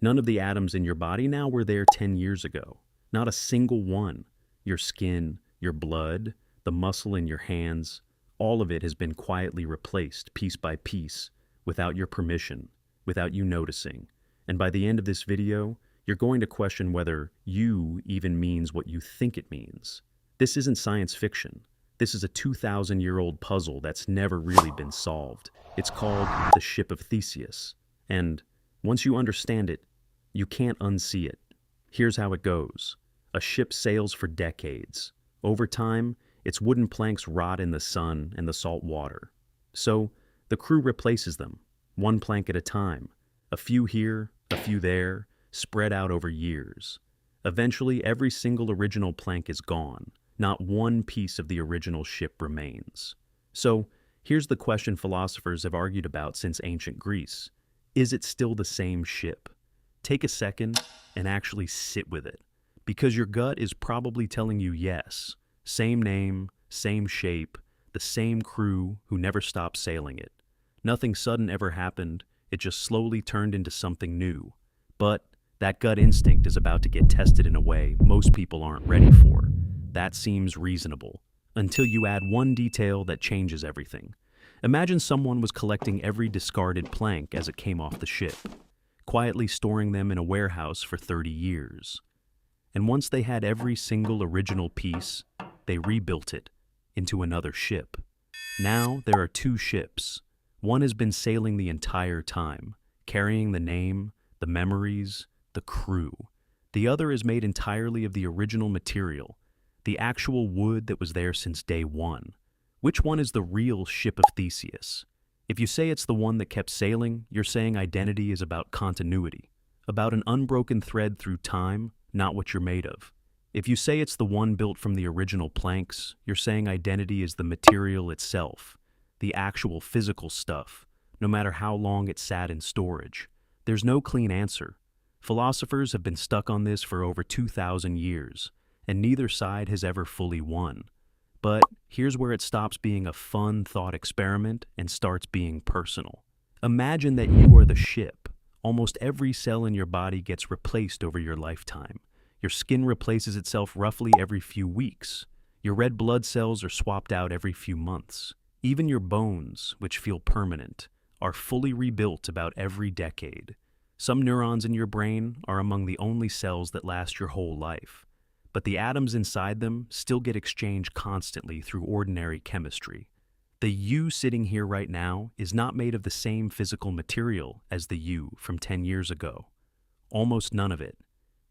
None of the atoms in your body now were there 10 years ago. Not a single one. Your skin, your blood, the muscle in your hands, all of it has been quietly replaced piece by piece, without your permission, without you noticing. And by the end of this video, you're going to question whether you even means what you think it means. This isn't science fiction. This is a 2,000-year-old puzzle that's never really been solved. It's called the Ship of Theseus. And once you understand it, you can't unsee it. Here's how it goes. A ship sails for decades. Over time, its wooden planks rot in the sun and the salt water. So, the crew replaces them, one plank at a time. A few here, a few there, spread out over years. Eventually, every single original plank is gone. Not one piece of the original ship remains. So, here's the question philosophers have argued about since ancient Greece. Is it still the same ship? Take a second and actually sit with it, because your gut is probably telling you yes. Same name, same shape, the same crew who never stopped sailing it. Nothing sudden ever happened, it just slowly turned into something new. But that gut instinct is about to get tested in a way most people aren't ready for. That seems reasonable, until you add one detail that changes everything. Imagine someone was collecting every discarded plank as it came off the ship, quietly storing them in a warehouse for 30 years. And once they had every single original piece, they rebuilt it into another ship. Now there are two ships. One has been sailing the entire time, carrying the name, the memories, the crew. The other is made entirely of the original material, the actual wood that was there since day one. Which one is the real Ship of Theseus? If you say it's the one that kept sailing, you're saying identity is about continuity, about an unbroken thread through time, not what you're made of. If you say it's the one built from the original planks, you're saying identity is the material itself, the actual physical stuff, no matter how long it sat in storage. There's no clean answer. Philosophers have been stuck on this for over 2,000 years, and neither side has ever fully won. But here's where it stops being a fun thought experiment and starts being personal. Imagine that you are the ship. Almost every cell in your body gets replaced over your lifetime. Your skin replaces itself roughly every few weeks. Your red blood cells are swapped out every few months. Even your bones, which feel permanent, are fully rebuilt about every decade. Some neurons in your brain are among the only cells that last your whole life, but the atoms inside them still get exchanged constantly through ordinary chemistry. The you sitting here right now is not made of the same physical material as the you from 10 years ago. Almost none of it.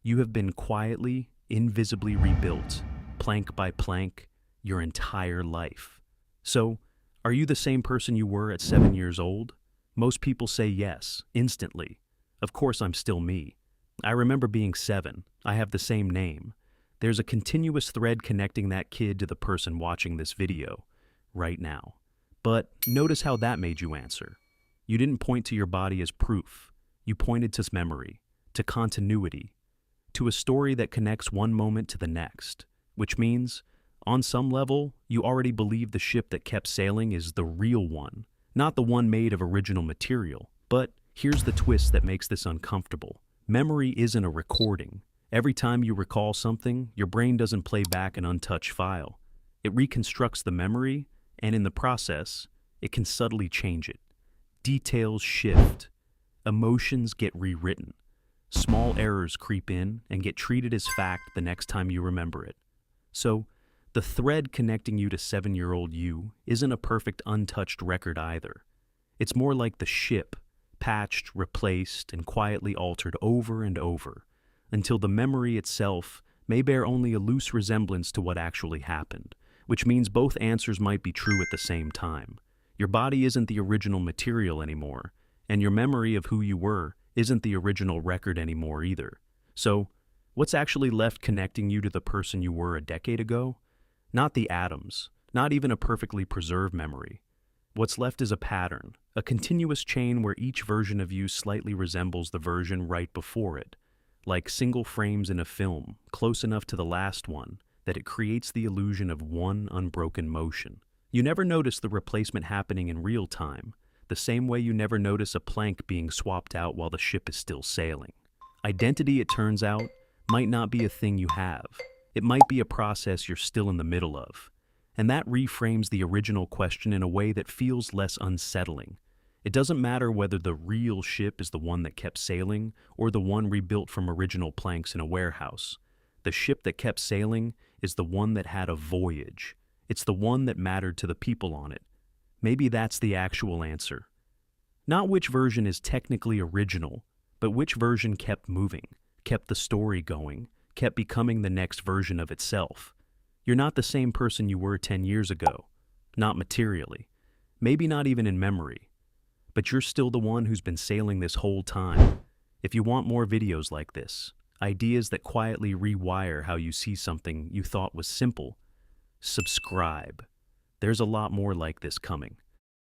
You have been quietly, invisibly rebuilt, plank by plank, your entire life. So, are you the same person you were at 7 years old? Most people say yes, instantly. Of course I'm still me. I remember being 7. I have the same name. There's a continuous thread connecting that kid to the person watching this video right now. But notice how that made you answer. You didn't point to your body as proof. You pointed to memory, to continuity, to a story that connects one moment to the next, which means, on some level, you already believe the ship that kept sailing is the real one, not the one made of original material. But here's the twist that makes this uncomfortable. Memory isn't a recording. Every time you recall something, your brain doesn't play back an untouched file. It reconstructs the memory, and in the process, it can subtly change it. Details shift. Emotions get rewritten. Small errors creep in and get treated as fact the next time you remember it. So, the thread connecting you to 7-year-old you isn't a perfect untouched record either. It's more like the ship, patched, replaced, and quietly altered over and over, until the memory itself may bear only a loose resemblance to what actually happened, which means both answers might be true at the same time. Your body isn't the original material anymore, and your memory of who you were isn't the original record anymore either. So, what's actually left connecting you to the person you were a decade ago? Not the atoms, not even a perfectly preserved memory. What's left is a pattern, a continuous chain where each version of you slightly resembles the version right before it, like single frames in a film, close enough to the last one that it creates the illusion of one unbroken motion. You never notice the replacement happening in real time, the same way you never notice a plank being swapped out while the ship is still sailing. Identity, it turns out, might not be a thing you have. It might be a process you're still in the middle of. And that reframes the original question in a way that feels less unsettling. It doesn't matter whether the real ship is the one that kept sailing or the one rebuilt from original planks in a warehouse. The ship that kept sailing is the one that had a voyage. It's the one that mattered to the people on it. Maybe that's the actual answer. Not which version is technically original, but which version kept moving, kept the story going, kept becoming the next version of itself. You're not the same person you were 10 years ago. Not materially. Maybe not even in memory. But you're still the one who's been sailing this whole time. If you want more videos like this, ideas that quietly rewire how you see something you thought was simple, subscribe. There's a lot more like this coming.